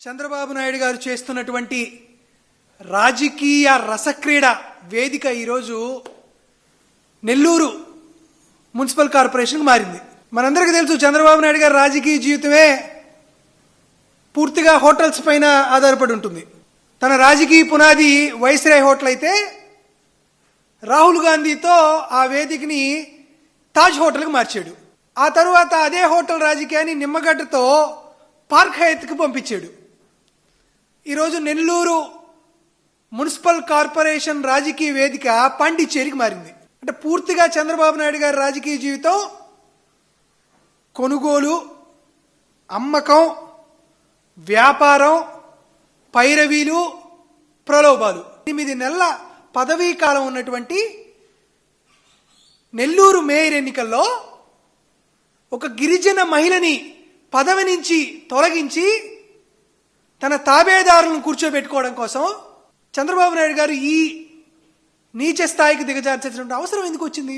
చంద్రబాబు నాయుడు గారు చేస్తున్నటువంటి రాజకీయ రసక్రీడ వేదిక ఈరోజు నెల్లూరు మున్సిపల్ కార్పొరేషన్కి మారింది. మనందరికీ తెలుసు చంద్రబాబు నాయుడు గారి రాజకీయ జీవితమే పూర్తిగా హోటల్స్ పైన ఆధారపడి ఉంటుంది. తన రాజకీయ పునాది వైస్రాయ్ హోటల్ అయితే రాహుల్ గాంధీతో ఆ వేదికని తాజ్ హోటల్కి మార్చాడు. ఆ తరువాత అదే హోటల్ రాజకీయాన్ని నిమ్మగడ్డతో పార్క్ హయత్కి పంపించాడు. ఈరోజు నెల్లూరు మున్సిపల్ కార్పొరేషన్ రాజకీయ వేదిక పాండిచ్చేరికి మారింది. అంటే పూర్తిగా చంద్రబాబు నాయుడు గారి రాజకీయ జీవితం కొనుగోలు, అమ్మకం, వ్యాపారం, పైరవీలు, ప్రలోభాలు. 8 నెలల పదవీ కాలం ఉన్నటువంటి నెల్లూరు మేయర్ ఎన్నికల్లో ఒక గిరిజన మహిళని పదవి నుంచి తొలగించి తన తాబేదారులను కూర్చోబెట్టుకోవడం కోసం చంద్రబాబు నాయుడు గారు ఈ నీచ స్థాయికి దిగజార్చాల్సినటువంటి అవసరం ఎందుకు వచ్చింది?